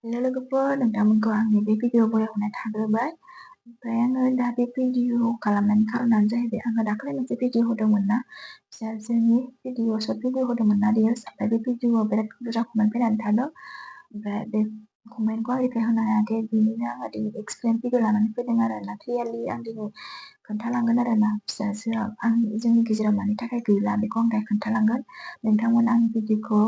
हेल' लोगोफोर, नोंथांमोनखौ आंनि बे भिडिअ बरायहरनाय थाग्रोबाय। ओमफ्राय आङो दा बे भिडिअ खालामनायनि खारनानो जाहैबाय आङो दाखालि मोनसे भिडिअ होदोंमोन ना, फिसाजोनि भिडिअ सर्ट भिडिअ होदोंमोन ना रिल्स। ओमफ्राय बे भिडिअआव बिराद बुरजा कमेन्ट फैनानै थादों। ओमफ्राय बे कमेन्टखौ आं रिप्लाय होनो हायाखै, बेनिनो आङो दिनै एक्सप्लेन भिडिअ लानानै फैदों आरो ना। क्लियारलि आं दिनै खोन्थालांगोन आरो ना, फिसाजोआ जोंनि गेजेराव मानि थाखाय गैला बेखौ आं दा खोन्थालांगोन। नोंथांमोना आंनि भिडिअखौ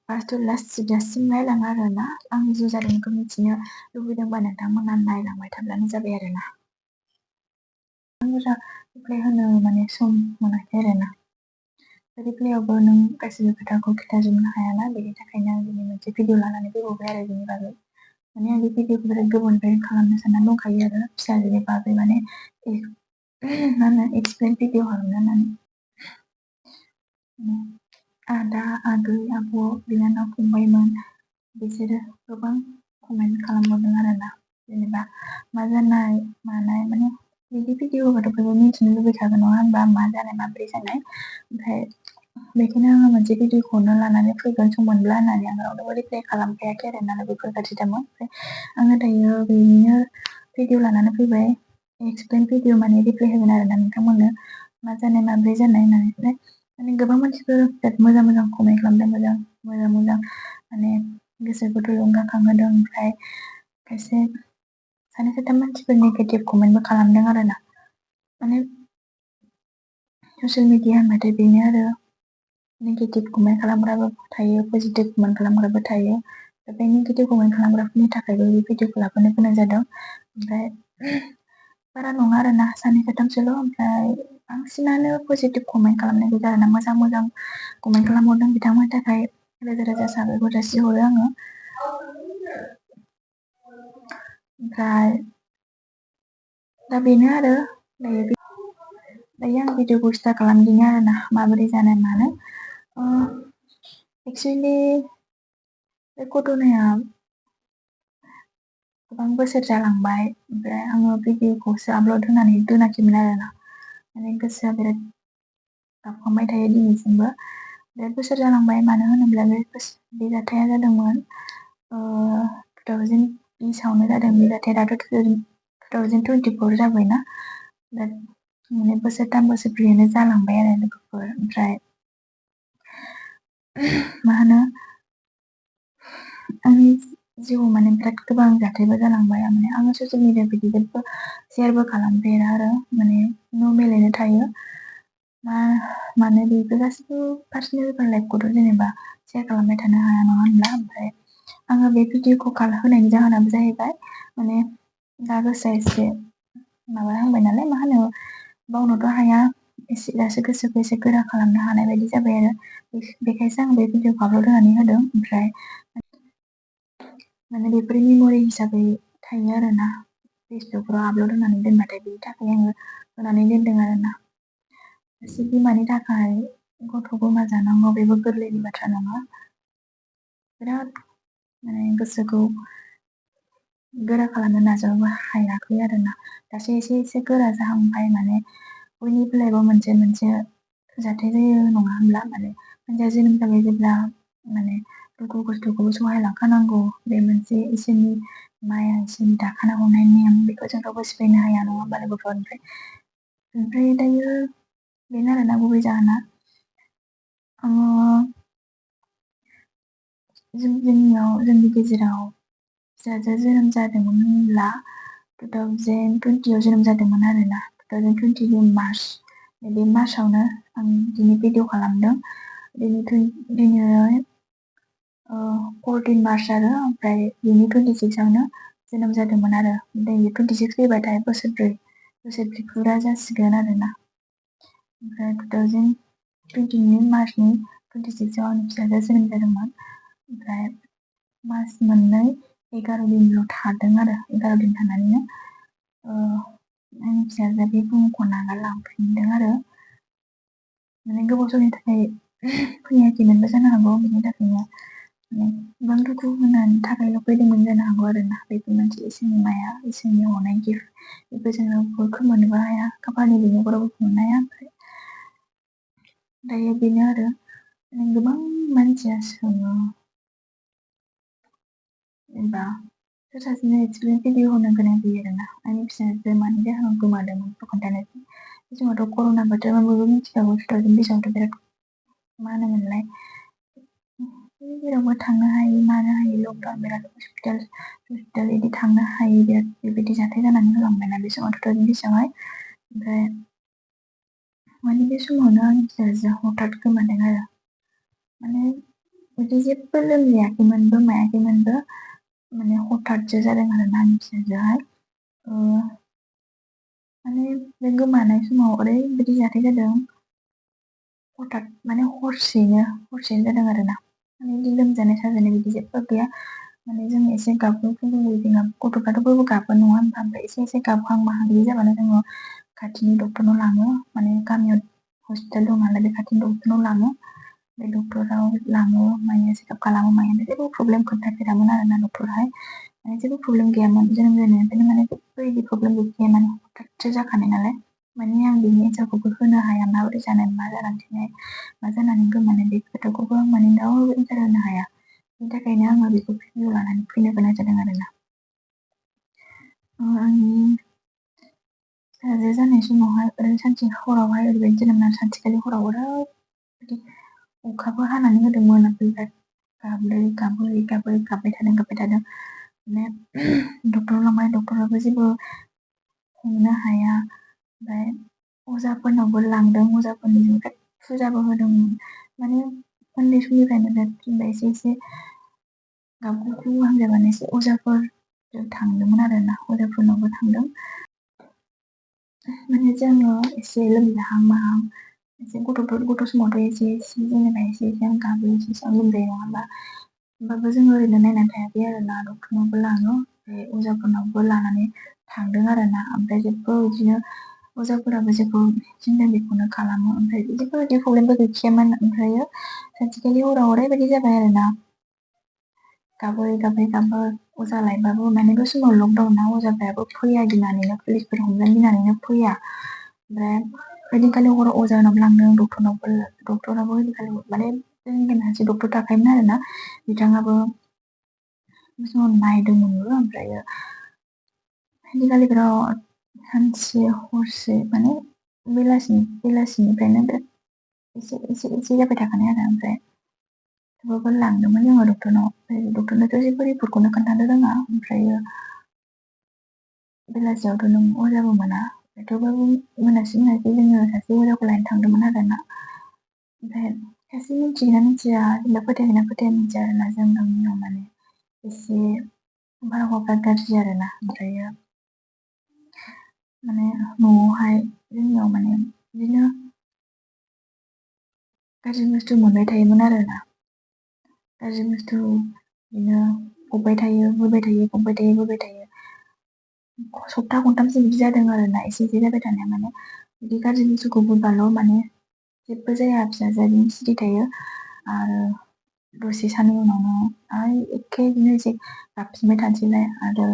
फार्स्ट टु लास्ट जोबजासिम नायलाङो आरो ना। आंनि जि जादों बेखौ मिथिनो लुबैदोंबा नोंथांमोना नायलांबाय थाब्लानो जाबाय आरो ना। आं बुरजा रिप्लाय होनो सम मोनाखै आरो ना। रिप्लायावबो नों गासिबो खोथाखौ खिन्थाजोबनो हायाना, बेनि थाखायनो आं दिनै मोनसे भिडिअ लानानै फैबावबाय आरो बेनि बागै। आं बे भिडिअखौ बिराद गोबावनिफ्रायनो खालामनो साननानै दंखायो आरो फिसाजोनि बागै मा होनो एक्सप्लेन भिडिअ खालामनो होननानै। आदा, आगै, आब', बिनानाव, फंबायमोन बिसोरो गोबां कमेन्ट खालामहरदों आरो ना। जेनेबा मा जानाय मानाय बिदि भिडिअ होबाथ' बयबो मिथिनो लुबैखागोन नङा होनबा, मा जानाय माब्रै जानाय। ओमफ्राय बेखायनो आङो मोनसे भिडिअखौनो लानानै फैगोन सम मोनब्ला होननानै आं रावनोबो रिप्लाय खालामखायाखै आरो ना लोगोफोर गाज्रिदामोन। ओमफ्राय आङो दायो बेनिनो भिडिअ लानानै फैबाय, एक्सप्लेन भिडिअ रिप्लाय होगोन आरो ना नोंथांमोननो, मा जानाय माब्रै जानाय होननानै। गोबां मानसिफोर बिराद मोजां मोजां कमेन्ट खालामदों, मोजां गोसोखौ थुलुंगाखांहोदों। ओमफ्राय खायसे सानै साथाम मानसिफोर नेगेटिभ कमेन्टबो खालामदों आरो ना। ससियेल मिडिया होनबाथाय बेनो आरो, नेगेटिभ कमेन्ट खालामग्राबो थायो, पजिटिभ कमेन्ट खालामग्राबो थायो। बे नेगेटिभ कमेन्ट खालामग्राफोरनि थाखायबो बे भिडिअखौ लाबोनो गोनां जादों। ओमफ्राय बारा नङा आरो ना, सानै साथामसोल'। ओमफ्राय बांसिनानो पजिटिभ कमेन्ट खालामनाय गोजा आरो ना, मोजां कमेन्ट खालामहरदों। बिथांमोननि थाखाय रोजा रोजा साबायखर जासिहरो आङो। ओमफ्राय दा बेनो आरो, दायो आं भिडिअखौ स्टार्ट खालामदिनि आरो ना, माबोरै जानाय मानो। एक्सुवेलि बे घटनाया गोबां बोसोर जालांबाय। ओमफ्राय आङो भिडिअखौसो आपल'ड होनानै दोनाखैमोन आरो ना। गोसोआ बिराद गाबखांबाय थायो दिनैसिमबो। बिराद बोसोर जालांबाय, मानो होनोब्ला बे जाथाया जादोंमोन 2020आवनो जादों बे जाथाया। दाथ' 2024 जाबायना, बिराद बोसोरथाम बोसोरब्रैयानो जालांबाय आरो लोगोफोर। ओमफ्राय मा होनो, आंनि जिउआव बिराद गोबां जाथायबो जालांबाय। आङो ससियेल मिडियाआव बिदि जेबो शेयारबो खालामफेरा आरो, नर्मेलैनो थायो। मानो बेफोर गासिबो पार्सनेल लाइफखौथ' जेनेबा शेयार खालामबाय थानो हाया नङा होनब्ला। ओमफ्राय आङो बे भिडिअखौ होनायनि जाहोनाबो जाहैबाय, दा गोसोआ एसे माबाहांबाय नालाय, बावनोथ' हाया, एसे दासो गोसोखौ एसे गोरा खालामनो हानाय बायदि जाबाय आरो। बेखायसो आं बे भिडिअखौ आपल'ड होनानै होदों। ओमफ्राय बेफोर मेम'रि हिसाबै थायो आरो ना, फेसबुकफोराव आपल'ड होनानै दोनबाथाय। बेनि थाखाय आङो होनानै दोनदों आरो ना। सासे बिमानि थाखाय गथ' गोमाजानांगौ बेबो गोरलैनि बाथ्रा नङा। बिराद गोसोखौ गोरा खालामनो नाजाबो हायाखै आरो ना। दासो एसे एसे गोरा जाहांबाय। बयनिबो लाइफआव मोनसे मोनसे जाथाय जायो नङा होनब्ला। मानसिया जोनोम जाबाय जेब्ला दुखु खस्थ'खौबो सहायलांखानांगौ, बे मोनसे इसोरनि माया, इसोरनि दाखाना हरनाय नेम, बेखौ जों रावबो सिफायनो हाया नङा होनबा लोगोफोर। ओमफ्राय दायो बेनो आरोना गुबै जाहोना। जोंनि गेजेराव फिसाजो जोनोम जादोंमोन होनब्ला 2020आव जोनोम जादोंमोन आरो ना। 2020नि मार्च, बे मार्चआवनो आं दिनै भिडिअ खालामदों। दिनै 14 मार्च आरो, ओमफ्राय बिनि 26आवनो जोनोम जादोंमोन आरो। दायो 26 फैबाथाय बोसोरब्रै फुरा जासिगोन आरो ना। ओमफ्राय 2020नि मार्चनि 26आव आंनि फिसाजोआ जोनोम जादोंमोन। ओमफ्राय मास मोननै 11 दिनल' थादों आरो, 11 दिन थानानैनो आंनि फिसाजोआ बे बुहुमखौ नागारलांफिनदों आरो। गोबाव समनि थाखाय फैयाखैमोनबो जानो हागौ। बिनि थाखायनो गोबां दुखु होनायनि थाखायल' फैदोंमोन जानो हागौ आरो ना। बेबो मोनसे इसोरनि माया, इसोरनि हरनाय गिफ्ट। बेखौ जोङो खोमोरनोबो हाया, खाफालनि लिरनायखौ रावबो खोमोरनो हाया। ओमफ्राय दायो बेनो आरो, गोबां मानसिया सोङो जेनेबा सोर सासेनो एक्सपिरियेन्स भिडिअ होनो गोनां जायो आरोना आंनि फिसाजो मानि जाहोनाव गोमादोंमोन बेखौ खोन्थानोसै। बे समावथ' कर'ना बोथोरमोन बयबो मिथिखागौ 2020 बिराद मा होनोमोनलाय जेरावबो थांनो हायि मानो हायि लकडाउन बिराद हस्पिटाल बिदि थांनो हायि बिराद बेबायदि जाथाय जानानै होलांबायना बे समाव 2020आवहाय। ओमफ्राय माने बे समावनो आंनि फिसाजोआ हठात गोमादों आरो माने बिदि जेबो लोमजायाखैमोनबो मायाखैमोनबो माने हठातसो जादों आरोना आंनि फिसाजोआहाय। माने बे गोमानाय समाव ओरैबायदि जाथाय जादों हठात माने हरसेयैनो जादों आरोना माने बिदि लोमजानाय साजानाय बिदि जेबो गैया। माने जों एसे गाबगु जोंहा गथ'फ्राथ' बयबो गाबो नङा होनबा ओमफ्राय एसे गाबहां माहां बिदि जाबानो जोङो खाथिनि डक्टरनाव लाङो माने गामियाव हस्पिटाल दं नालाय बे खाथिनि डक्टरनाव लाङो। बे डक्टराव लाङो माने चेकआप खालामो माने जेबो प्रब्लेम खोन्थाफेरामोन आरोना डक्टराहाय माने जेबो प्रब्लेम गैयामोन जोनोम जानायनिफ्रायनो माने जेबो बिदि प्रब्लेम गैखाया माने हठातसो जाखानाय नालाय माने आं बिनि एन्सारखौबो होनो हाया माबोरै जानाय मा जानानै थैनाय मा जानानै गोमानाय बे खोथाखौबो आं माने रावबो एन्सार होनो हाया। बेनि थाखायनो आङो बेखौ भिडिअ लानानै फैनो गोनां जादों आरोना। आंनि फिसाजो जानाय समावहाय सानसे हरावहाय ओरैबायदि जादोंना सानसेखालि हराव ओरैबायदि अखाबो हानानै होदोंमोन ओमफ्राय गाबबाय थादों माने डक्टराव लांबाय डक्टराबो जेबो हमनो हाया ओमफ्राय अजाफोरनावबो लांदों अजाफोरनिजों बिराद फुजाबो होदोंमोन माने उन्दै समनिफ्रायनो जेनेबा एसे गाबगु हांजाबानो एसे अजाफोरजों थांदोंमोन आरोना अजाफोरनावबो थांदों। माने जोङो एसे लोमजाहां माहां एसे गथ' समावथ' एसे जेनेबा एसे गाबो एसे लोमजायो नङा होमबा होमबाबो जोङो ओरैनो नायनानै थायाखै आरोना डक्टरनावबो लाङो ओमफ्राय अजाफोरनावबो लानानै थांदों आरोना ओमफ्राय जेबो बिदिनो अजाफोराबो जेबो थिनदों बेखौनो खालामो ओमफ्राय जेबो बिदि प्रब्लेमबो गैखायामोन ओमफ्रायो सानसेखालि हराव ओरैबायदि जाबाय आरोना गाबै अजा लायबाबो माने बे समाव लकडाउन अजाफ्राबो फैया गिनानैनो पुलिसफोर हमजानो गिनानैनो फैया ओमफ्राय ओइदिनखालि हराव अजानावबो लांदों डक्टराबो ओइदिनखालि माने जोंनि सासे डक्टर थाखायोमोन आरोना बिथाङाबो बे समाव नायदोंमोनबो ओमफ्रायो आजिखालि बिराद सानसे हरसे माने बेलासिनिफ्रायनो बिराद एसे जाबाय थाखानाय आरो ओमफ्राय थेवबाबो लांदोंमोन जोङो डक्टरनाव डक्टरनोथ' जेबो रिपर्टखौनो खोन्थानो रोङा ओमफ्रायो बेलासियावथ' नों अजाबो मोना थेवबाबो मोनासै जोङो सासे अजाखौ लायनो थांदोंमोन आरोना ओमफ्राय सासे मिथिगोना मिथिया जेनेबा फोथायगोना फोथाया मिथिया आरोना जों गामियाव माने एसे बारहावाफ्रा गाज्रि आरोना ओमफ्रायो माने न'आवहाय जोंनियाव माने बिदिनो गाज्रि बुस्थु मोनबाय थायोमोन आरोना गाज्रि बुस्थु बिदिनो फबबाय थायो होबाय थायो सप्ता खनथामसो बिदि जादों आरोना एसे जाबाय थानाया माने बिदि गाज्रि बुस्थुखौ बोबाल' माने जेबो जाया फिसाजोआ बिदिनो सिरि थायो आरो दसे साननि उनावनो आरो एखे बिदिनो एसे गाबफिनबाय थानोसैलाय आरो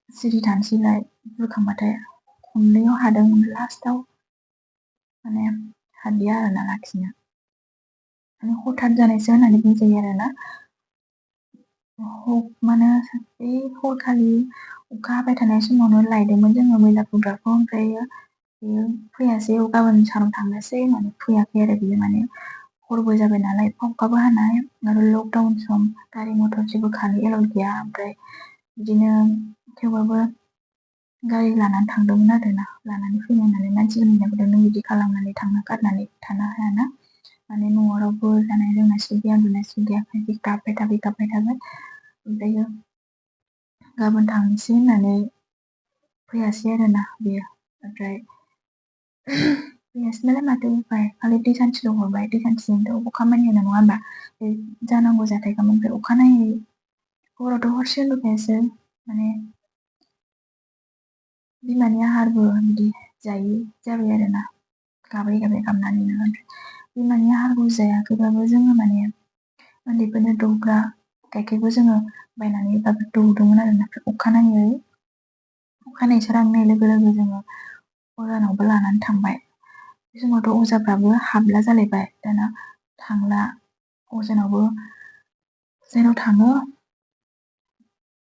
सिरि थानोसैलाय बुरखांबाथाय खननैयाव हादों लास्टाव माने हादिया आरोना लाखिनो माने हठात जानायसो होननानै बुंजायो आरोना माने बे हरखालि अखा हाबाय थानाय समावनो लायदोंमोन जोङो मैला बुंग्राखौ ओमफ्रायो बेयो फैयासै गाबोन सानाव थांनोसै होननानै फैयाखै आरो बियो माने हरबो जाबाय नालाय अखाबो हानाय आरो लकडाउन सम गारि मथर जेबो खारनो एलाउ गैया ओमफ्राय बिदिनो थेवबाबो गारि लानानै थांदोंमोन आरोना लानानै फैनो होननानै मानसिफोरनि नों बिदि खालामनानै थांनो गारनानै थानो हायाना माने न'आव रावबो जानाय लोंनाय सुग गैया उन्दुनाय सुग गैया गाबबाय थाबाय ओमफ्रायो गाबोन थांनोसै होननानै फैयासै आरोना बेयो ओमफ्राय फैयासै नालाय माथो उफाय खालि दै सान्थिल' हरबाय दै सान्थिजोंथ' अबाव खामानि होनो नङा होमबा बे जानांगौ जाथायखामोन ओमफ्राय अखानायै हरावथ' हरसे उन्दुखायासै माने बिमानि आहारबो बिदि जायि जाबाय आरोना गाबै गाबनानैनो ओमफ्राय बिमानि आहारखौ जायाखैबाबो जोङो माने उन्दैफोरनो दौग्रा गाइखेरखौ जोङो बायनानै दौदोंमोन आरोना अखानायै सोरांनाय लोगो लोगो जोङो अजानावबो लानानै थांबाय बे समावथ' अजाफ्राबो हाबला जालायबाय दाना थांला अजानावबो जायनाव थाङो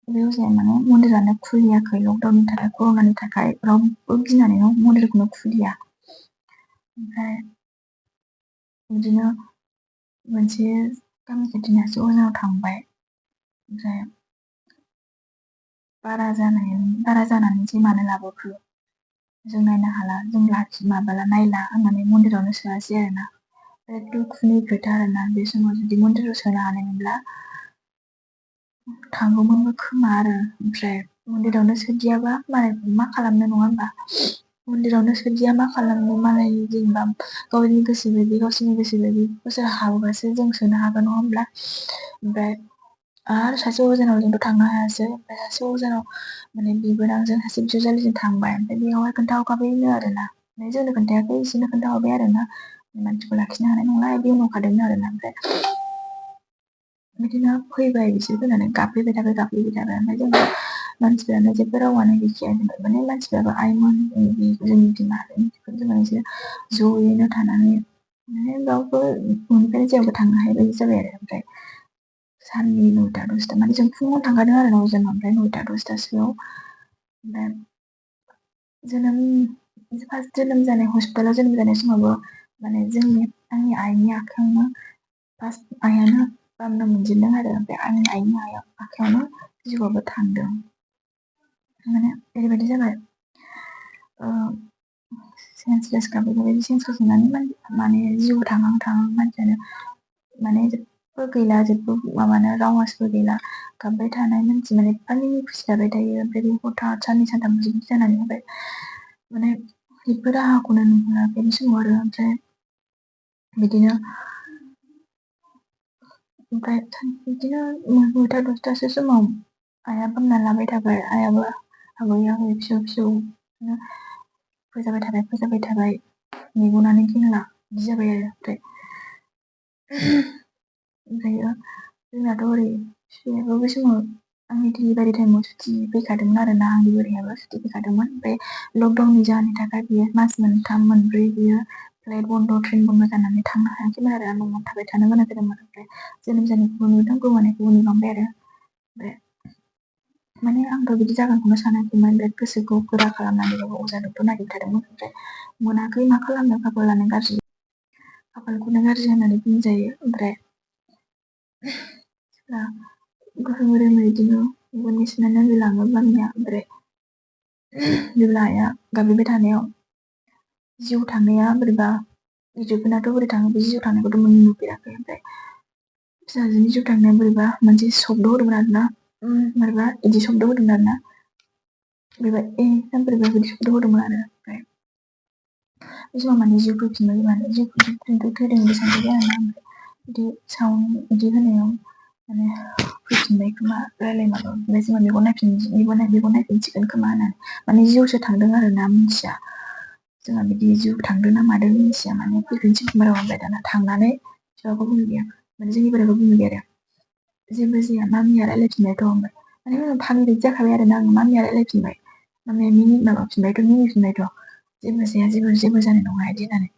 बे अजाया माने मन्दिरानो खुलियाखै लकडाउननि थाखाय कर'नानि थाखाय रावबो गिनानै मन्दिरखौनो खुलिया। ओमफ्राय बिदिनो मोनसे गामि खाथिनि सासे अजानाव थांबाय। ओमफ्राय बारा जानानैसो मानो लाबोखो जों नायनो हाला जों नायला होननानै मन्दिरावनो सोआसै आरोना। बिराद दुखुनि खोथा आरोना बे समाव जुदि मन्दिराव सोनो हानायमोनब्ला थांगौमोनबो खोमा आरो। ओमफ्राय मन्दिरावनो सोदियाबा मालायखौ मा खालामनो नङा होमबा? मन्दिरावनो सोदिया मा खालामनो मालाय जेनेबा गावनि गोसो बायदि गावसोरनि गोसो बायदि गावसोर हाबोबासो जों सोनो हागोन नङा होमब्ला? ओमफ्राय आरो सासे अजानाव जोंथ' थांनो हायासै। ओमफ्राय सासे अजानाव माने बिबोनांजों सासे बिजावजालिजों थांबाय। ओमफ्राय बेयावहाय खोन्थाहरखाबायनो आरोना। ओमफ्राय जोंनो खोन्थायाखै बिसोरनो खोन्थाहरबाय आरोना। मानसिखौ लाखिनो हानाय नंला बिदि होनहरखादोंनो आरोना। ओमफ्राय बिदिनो फैबाय बिसोर फैनानै गाबफैबाय थाबाय। ओमफ्राय जोंना मानसिफोरानो जेबो रावानो गैखाया माने मानसिफ्राबो आइमोन जोंनि बिमा जोंना एसे ज'यैनो थानानै माने रावबो न'निफ्रायनो जेरावबो थांनो हायि बायदि जाबाय आरो। ओमफ्राय साननि 9:00-10:00 माने जों फुङाव थांखादों आरो अजानाव। ओमफ्राय 9:00-10:00सोआव ओमफ्राय फार्स्ट जोनोम जानाय हस्पिटालाव जोनोम जानाय समावबो माने आंनि आइनि आखायावनो फार्स्ट आइयानो बामनो मोनजेनदों आरो। ओमफ्राय आंनि आइनि आखायावनो जिउआबो थांदों। माने ओरैबायदि जाबाय सेन्सलेस बेबायदि सेन्सलेस मोननानै माने जिउ थांहां मानसियानो माने जेबो गैला जेबो माबानो रावआसबो गैला गाबबाय थानाय मानसि माने एफानि फिसिजाबाय थायो। ओमफ्राय बे हथात साननै सानथाम बिदि जानानै होबाय माने जेबो राहाखौनो नुहुराखै बे समाव आरो। ओमफ्राय बिदिनो ओमफ्राय बिदिनो 9:00-10:00सो समाव आइया बामना लाबाय थाबाय। आइयाबो आबै फिसौ फोजाबाय थाबाय मेगनानो गेंला बिदि जाबाय आरो। ओमफ्रायो जोंनाथ' ओरै फिसायाबो बै समाव आंनि डिलिभारि टाइमाव सुथि फैखादोंमोन आरोना। आंनि बोरायाबो सुथि फैखादोंमोन। ओमफ्राय लकडाउननि जाहोननि थाखाय बियो मास 3-4 बियो फ्लाइट बन्द' ट्रेन बन्द' जानानै थांनो हायाखैमोन आरो न'आवनो थाबाय थानो गोनां जादोंमोन। ओमफ्राय जोनोम जानायखौबो नुदों गोमानायखौबो नुलांबाय आरो। ओमफ्राय माने आंथ' बिदि जागोनखौनो सानाखैमोन। बिराद गोसोखौ गोरा खालामनानैबाबो अजा डक्टर नागिरबाय थादोंमोन। ओमफ्राय मोनाखै मा खालामनो खाफालानो गाज्रि खाफालखौनो गाज्रि होननानै बुंजायो। ओमफ्राय गोरोमै बिदिनो मेगन मेसेबनानै नायलाङो मामिया। ओमफ्राय जेब्ला आइया गाबज्रिबाय थानायाव जिउ थांनाया बोरैबा गिदिरफोरनाथ' बोरै थाङो बे जिउ थांनायखौथ' नुफेराखै। ओमफ्राय फिसाजोनि जिउ थांनाया बोरैबा मोनसे शब्द होदोंमोन आरोना। बोरैबा बिदि शब्द होदोंमोन आरोना। बोरैबा बोरैबा बिदि शब्द होदोंमोन आरो। ओमफ्राय बे समाव माने जिउ फैफिनबाय माने थैदोंबो सानबाय आरोना। ओमफ्राय बिदि साउन्ड बिदि होनायाव माने फैफिनबाय खोमा रायलायबाबो। ओमफ्राय जोङो मेगन नायफिनसिगोन खोमा होननानै माने जिउसो थांदों आरोना मिथिया। जोंहा बिदि जिउ थांदों ना मादों मिथिया माने फैफिनसिगोन खोमा ओमफ्राय दाना थांनानै फिसाखौ बुंहैबाय माने जोंनि बोराइखौ बुंहैबाय आरो जेबो जाया मामिया रायलायफिनबायथ'। ओमफ्राय माने फागि बायदि जाखाबाय आरोना आं मामिया रायलायफिनबाय मामिया मिनिफिनबायथ' जेबो जाया जेबो जानाय नङा बिदि होननानै।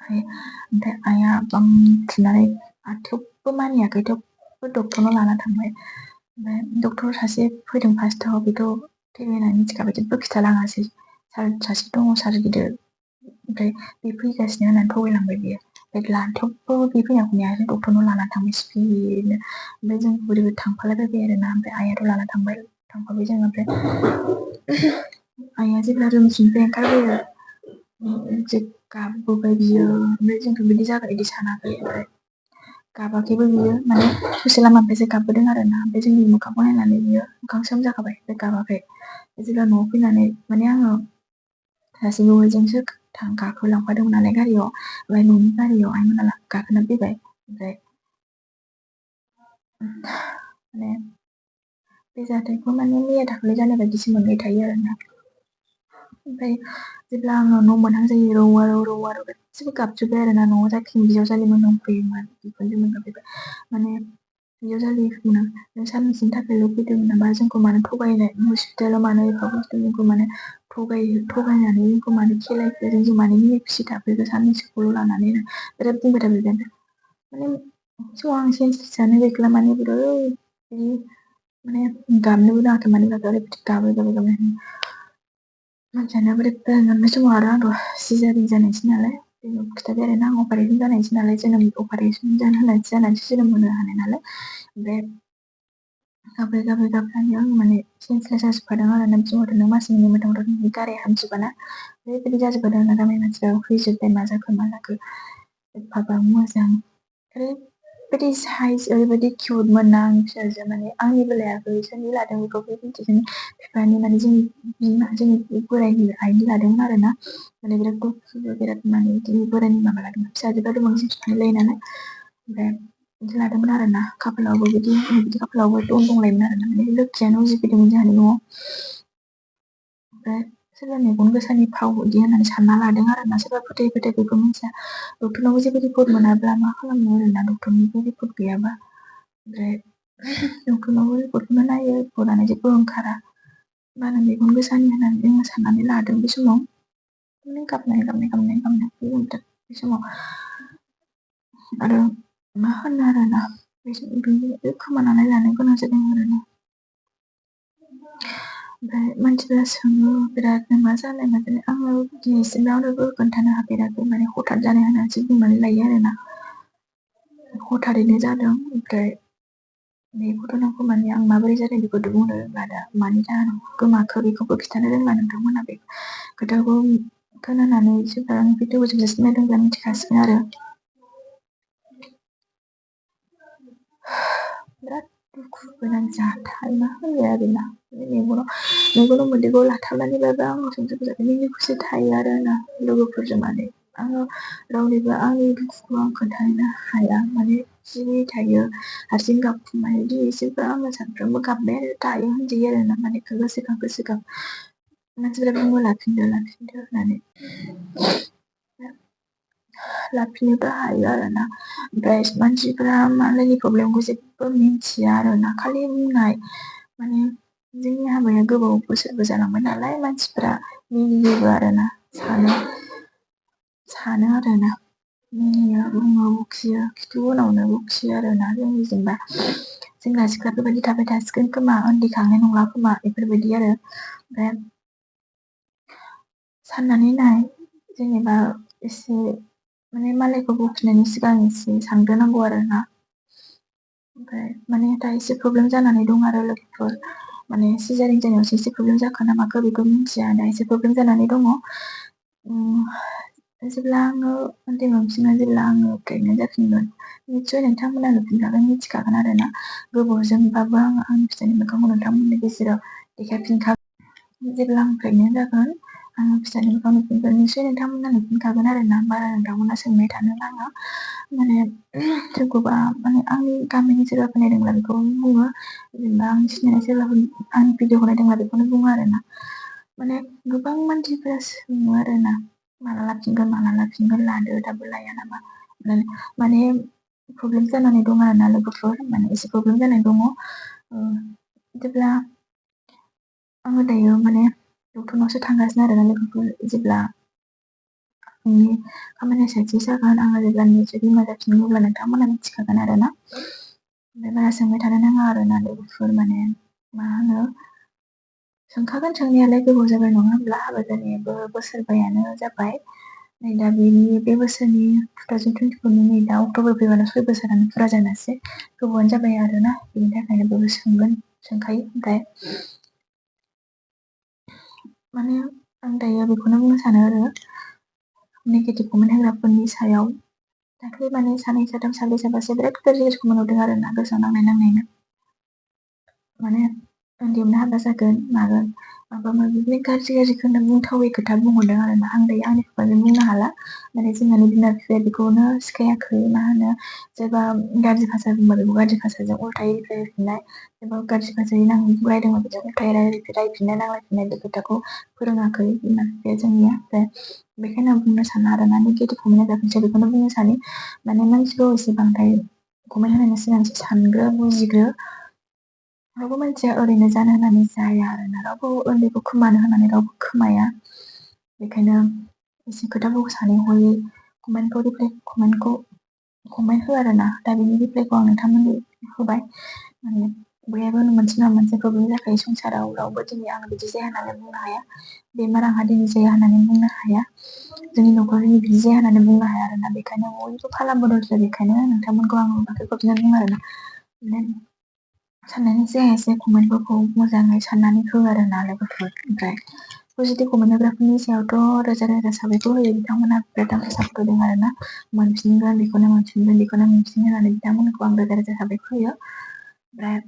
ओमफ्राय आइया बां थुनानै थेवबो मानियाखै थेवबो डक्टरनाव लाना थांबाय। ओमफ्राय डक्टर सासे फैदों फार्स्टआव बेथ' थैबाय होननानै मिथिखाबाय जेबो खिथालाङासै। सासे दङ सार गिदिर ओमफ्राय बे फैगासिनो होननानै थगायलांबाय बियो। ओमफ्राय थेवबो बे फैनायखौ नेयासै डक्टरनाव लाना थांबाय स्पिडनो। ओमफ्राय जों बोरैबा थांफालायबाय आरोना। ओमफ्राय आइयाथ' लाना थांफाबाय जों। ओमफ्राय आइया जेब्ला रुमसिमनिफ्राय ओंखारबोयो जे गाबबोबाय बियो। ओमफ्राय जोंथ' बिदि जागोन बिदि सानाखै। ओमफ्राय गाबाखैबो बियो माने ससे लामानिफ्रायसो गाबबोदों आरोना। ओमफ्राय जोंनि मोखांखौ नायनानै बियो मोखां सोम जाखाबाय ओमफ्राय गाबाखै। जेब्ला न'आव फैनानै माने आङो सासे जोंसो गाखोलांफादोंमोन नालाय गारियाव। ओमफ्राय न'नि गारियाव आइमोना गाखोना फैबाय। ओमफ्राय माने बे जाथायखौ माने मैया दाखालि जानाय बायदिसो मोनबाय थायो आरोना। ओमफ्राय जेब्ला आङो न' मोनहां जायो रौ गासिबो गाबजोब्बाय आरोना। न'आव जाखिनि बिजावजालिमोन दंफैयोमोन बिखुनजोमोन गाबजोब्बाय माने बिजावजालिमोना नों साननैसोनि थाखायल' फैदोंमोन नामा जोंखौ मानो थगायनाय हस्पिटालाव मानो एफा खस्थ' जोंखौ मानो थगायनानै जोंखौ मानो खेलायखो जोंजों मानो मिनि खुसि थाफैखो साननैसोखौल' लानानै बिराद बुंबाय थाबाय माने समाव आं सेन्सलेस जानो गैखाला माने बिराद बिदि माने गाबनोबो रोङाखै माने ओरैबायदि गाबै गाबै गाबै मानसियानो बोरैबा मोननाय समाव आरो आंथ' सिजारिन जानायसो नालाय बेखौ खिथाबाय आरोना आं अपारेसन जानायसो नालाय जोनोम अपारेसन जानानैसो जोनोम होनो हानाय नालाय ओमफ्राय गाबै गाबै गाबनानै आं माने सेन्सलेस जाजोबखादों आरो ना बिदि हरदों मास मोननै मोनथामथ' नोंनि गाराया हामजोबाना ओरैबायदि जाजोबखादों आरोना गामिनि मानसिफ्रा फैजोब्बाय मा जाखो एफाबां मोजां ओरैबायदि साइज ओरैबायदि किउटमोन ना आंनि फिसाजोआ माने आंनिबो लायाखै सोरनि लादों बेखौ बे मिथिगोन बिफानि माने जोंनि बोरायनि आइनि लादोंमोन आरो ना माने बिराद गुफुर बिराद माने बिदि बोरायनि माबा लादोंमोन फिसाजोफ्राथ' बांसिन बिफानि लायो नालाय ओमफ्राय बिदि लादोंमोन आरो ना खाफालावबो बिदि खाफालावबो दं दंलायोमोन आरो ना माने लोखियानो उजिफैदोंमोन जोंहानि न'आव ओमफ्राय सोरबा मेगन गोसानि फाव बिदि होननानै सानना लादों आरो ना सोरबा फोथाय बेखौ मिथिया डक्टरनावबो जेबो रिपर्ट मोनाब्ला मा खालामनो आरोना डक्टरनिबो रिपर्ट गैयाबा ओमफ्राय डक्टरनावबो रिपर्टखौनो नायो रिपर्टआनो जेबो ओंखारा मा होनो मेगन गोसानि होननानै जोङो साननानै लादों बे समाव गाबनाय बे समाव आरो मा होनो आरोना बे खोमानानै लानो गोनां जादों आरोना ओमफ्राय मानसिफोरा सोङो बिरादनो मा जानाय मा जानाय आङो दिनैसिम रावनोबो खोन्थानो हाफेराखै माने हथात जानाय होननानैसो बुंनानै लायो आरोना हथारैनो जादों ओमफ्राय बे घटनाखौ माने आं माबोरै जादों बेखौथ' बुंनो रोंला दा मानि जाहोनाव गोमाखो बेखौबो खिन्थानो रोंला नोंथांमोना बे खोथाखौ खोनानानै जेब्ला आं भिडिअखौ जोबजासिम नायदोंब्ला मिथिखासिगोन आरो बिराद दुखु गोनां जाथाय मा होनो आरोना मेगनाव मोदैखौ लाथाबनानैबाबो आङो संसारखौ जाहाथे मिनि खुसि थायो आरोना लोगोफोरजों माने आङो रावनिबो आंनि दुखुखौ आं खोन्थानो हाया माने सिरि थायो हारसिं गाबखुमायो दिनैसिमबो आङो सानफ्रोमबो गाबबाय थायो होनजायो आरोना माने गोसोखां मानसिफोरा बुङो लाफिनदो होननानै लाफिननोबो हायो आरोना ओमफ्राय मानसिफोरा मालायनि प्रब्लेमखौ जेबो मिन्थिया आरोना खालि बुंनाय माने जोंनि हाबाया गोबाव बोसोरबो जालांबाय नालाय मानसिफोरा मिनियोबो आरोना सानो आरोना मिनियो बुङो बखियो खिन्थु उनावनो बखियो आरोना जोंनि जेनेबा सेंग्रा सिख्लाफोरबायदि थाबाय थासिगोन खोमा उन्दैखांनाय नंला खोमा बेफोरबायदि आरो ओमफ्राय साननानै नाय जेनेबा एसे माने मालायखौ बखिनायनि सिगां एसे सानग्रोनांगौ आरोना ओमफ्राय माने दा एसे प्रब्लेम जानानै दं आरो लोगोफोर माने सिजारिन जानायावसो एसे प्रब्लेम जाखो ना माखो बेखौ मिन्थिया दा एसे प्रब्लेम जानानै दङ जेब्ला आङो उन्दै मोनफिनगोन जेब्ला आङो प्रेगनेन्ट जाफिनगोन निसय नोंथांमोना नुफिनखागोन मिथिखागोन आरोना गोबावजोंबाबो आङो आंनि फिसानि मोखांखौ नोंथांमोननि गेजेराव देखायफिनखागोन जेब्ला आं प्रेगनेन्ट जागोन आङो फिसानि मोखां नुफिनगोन निसय नोंथांमोना नुफिनखागोन आरोना बारा नोंथांमोना सोंबाय थानो नाङा माने सोरखौबा माने आंनि गामिनि सोरबाफोर नायदोंब्ला बेखौ बुङो जेनेबा आं सिनायनाय सोरबाफोर आंनि भिडिअखौ नायदोंब्ला बेखौनो बुङो आरोना माने गोबां मानसिफोरा सोङो आरोना माला लाफिनगोन लादो दाबो लाया नामा माने प्रब्लेम जानानै दं आरोना लोगोफोर माने एसे प्रब्लेम जानानै दङ जेब्ला आङो दायो माने डक्टरनावसो थांगासिनो आरोना लोगोफोर जेब्ला आंनि खामानिया साक्सेस जागोन आङो जेब्ला निसय बिमा जाफिनगोन अब्ला नोंथांमोना मिथिखागोन आरोना ओमफ्राय बारा सोंबाय थानो नाङा आरोना लोगोफोर माने मा होनो सोंखागोन सोंनायालाय गोबाव जाबाय नङा होमब्ला हाबा जानायाबो बोसोरबायानो जाबाय नै दा बे बोसोरनि 2024नि नै दा अक्ट'बर फैबानो 6 बोसोरानो फुरा जानोसै गोबावानो जाबाय आरोना बेनि थाखायनो बयबो सोंखायो ओमफ्राय माने आं दायो बेखौनो बुंनो सानो आरो नेगेटिभ कमेन्ट होग्राफोरनि सायाव दाख्लै माने सानै साथाम साब्रै साबासो बिराद गाज्रि कमेन्ट हरदों आरोना गोसोआव नांनायनो माने उन्दैयावनो हाबा जागोन मागोन माबा माबि बे गाज्रि बुंथावै खोथा बुंहरदों आरोना आं दायो आंनि खुगाजों बुंनो हाला माने जोंहानि बिमा बिफाया बेखौनो सिखायाखै मा होनो सोरबा गाज्रि भाषा बुंबा बेखौ गाज्रि भाषाजों उल्थायै रायफिननाय एबा गाज्रि भाषायै रायदोंबा बेजों उल्थायै रायफिननाय नांलायफिननाय बे खोथाखौ फोरोङाखै बिमा बिफाया जोंनिया ओमफ्राय बेखायनो आं बुंनो सानो आरोना नेगेटिभ कमेन्ट होग्राफोरनि सायाव बेखौनो बुंनो सानो माने मानसिखौ एसे बांद्राय कमेन्ट होनायनि सिगां एसे सानग्रो बुजिग्रो रावबो मानसिया ओरैनो जानो होननानै जाया आरोना रावबो उन्दैखौ खोमानो होननानै रावबो खोमाया बेखायनो एसे खोथाफोरखौ सानै हयै कमेन्टखौ कमेन्ट होआ आरोना। दा बिनि रिप्लाइखौ आं नोंथांमोननो होबाय। माने बयहाबो मोनसे नङा मोनसे प्रब्लेम जाखायो संसाराव। रावबो दिनै आं बिदि जाया होननानै बुंनो हाया। बेमार आंहा दिनै जाया होननानै बुंनो हाया। जोंनि न'खरनि बिदि जाया होननानै बुंनो हाया आरोना। बेखायनो बयबो फाला बदलसो। बेखायनो नोंथांमोनखौ आं बाथौ गभमेन्ट बुङो आरोना। माने साननानै जाया एसे कमेन्टफोरखौ मोजाङै साननानै हो आरोना लोगोफोर। ओमफ्राय पजिटिभ कमेन्ट होग्राफोरनि सायावथ' रोजा रोजा साबायखर होयो। बिथांमोनहा बिराद आंखौ सापर्ट होदों आरोना। मोनफिनगोन बेखौनो मोनफिनगोन बेखौनो मोनफिन होननानै बिथांमोनखौ आं रोजा रोजा साबायखर होयो। ओमफ्राय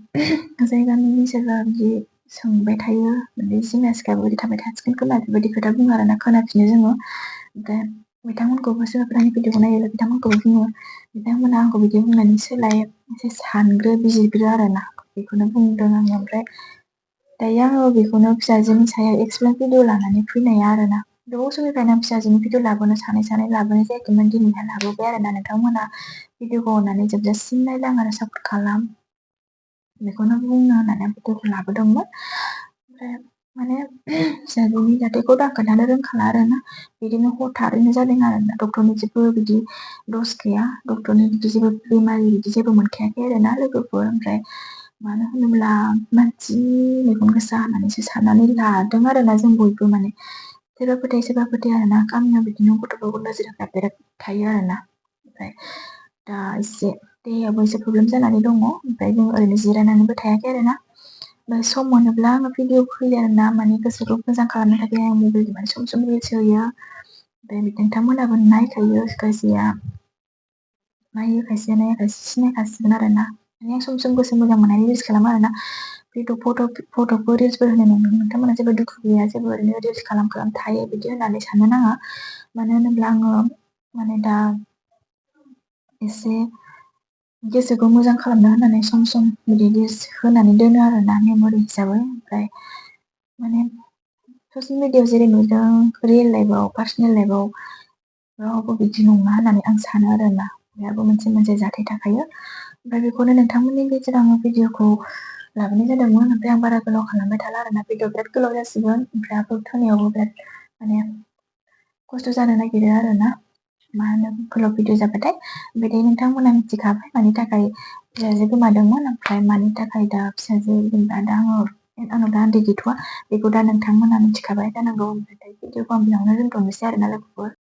जाय गामिनि सोरबा बिदि सोंबाय थायो बिदि सेंग्रा सिख्ला बिदि थाबाय थासिगोन खोमा बेबायदि खोथा बुङो आरोना। खोनाफिनो जोङो। ओमफ्राय बिथांमोनखौबो सोरबाफोर आंनि भिडिअखौ नायोब्ला बिथांमोनखौबो बुङो। बिथांमोना आंखौ बिदि बुंनायनि सोलाय एसे सानग्रो बिजिरग्रो आरोना। बेखौनो बुंदों आङो। ओमफ्राय दायो आङो बेखौनो फिसाजोनि सायाव एक्सप्लेन भिडिअ लानानै फैनाया आरोना। गोबाव समनिफ्रायनो आं फिसाजोनि भिडिअ लाबोनो सानै लाबोनाय जायाखैमोन। दिनैहाय लाबोबाय आरोना। नोंथांमोना भिडिअखौ अननानै जोबजासिम नायलां आरो सापर्ट खालाम। बेखौनो बुंनो होननानै आं भिडिअखौ लाबोदोंमोन। ओमफ्राय माने फिसाजोनि जाथायखौ दा खोन्थानो रोंखाला आरोना। बिदिनो हथारैनो जादों आरोना। डक्टरनि जेबो बिदि दस गैया। डक्टरनि बिदि जेबो बेमारि बिदि जेबो मोनखायाखै आरोना लोगोफोर। ओमफ्राय मानो होनोब्ला मानसिनि मेगन गोसा होननानैसो साननानै लादों आरोना जों बयबो माने। सोरबा फोथाया आरोना। गामियाव बिदिनो गथ'फोरखौ नोजोर होग्रा बिराद थायो आरोना। ओमफ्राय दा एसे देहायावबो एसे प्रब्लेम जानानै दङ। ओमफ्राय जों ओरैनो जिरायनानैबो थायाखै आरोना। ओमफ्राय सम मोनोब्ला आङो भिडिअ होयो आरोना। माने गोसोखौ मोजां खालामनो थाखाय आं मबाइल माने सम सम रिल्स होयो। ओमफ्राय नोंथांमोनाबो नायखायो खायसेया नायो खायसेया नाया खायसे सिनायखासिगोन आरोना। माने आं सम सम गोसो मोजां मोननानै रिल्स खालामो आरोना। फट'फोर रिल्सफोर होनाय नोंथांमोना जेबो दुखु गैया। जेबो ओरैनो रिल्स खालाम थायो बिदि होननानै साननो नाङा। मानो होनोब्ला आङो माने दा एसे गोसोखौ मोजां खालामनो होननानै सम सम बिदि रिल्स होनानै दोनो आरोना मेम'रि हिसाबै। ओमफ्राय माने ससियेल मिडियायाव जेरै नुदों रियेल लाइफआव पार्सनेल लाइफआव रावबो बिदि नङा होननानै आं सानो आरोना। बयहाबो मोनसे मोनसे जाथाय थाखायो। ओमफ्राय बेखौनो नोंथांमोननि गेजेराव आङो भिडिअखौ लाबोनाय जादोंमोन। ओमफ्राय आं बारा गोलाव खालामबाय थाला आरोना। भिडिअ बिराद गोलाव जासिगोन। ओमफ्राय आपल'ड होनायावबो बिराद माने खस्थ' जानो नागिरो आरोना। मा होनो गोलाव भिडिअ जाबाथाय। ओमफ्राय नोंथांमोना मिथिखाबाय मानि थाखाय फिसाजो गोमादोंमोन। ओमफ्राय मानि थाखाय दा फिसाजो जेनेबा दा आंनाव दा उन्दै गैथ'वा। बेखौ दा नोंथांमोना मिथिखाबाय जानांगौ। ओमफ्राय भिडिअखौ आं बेयावनो दोनथ'नोसै आरोना लोगोफोर।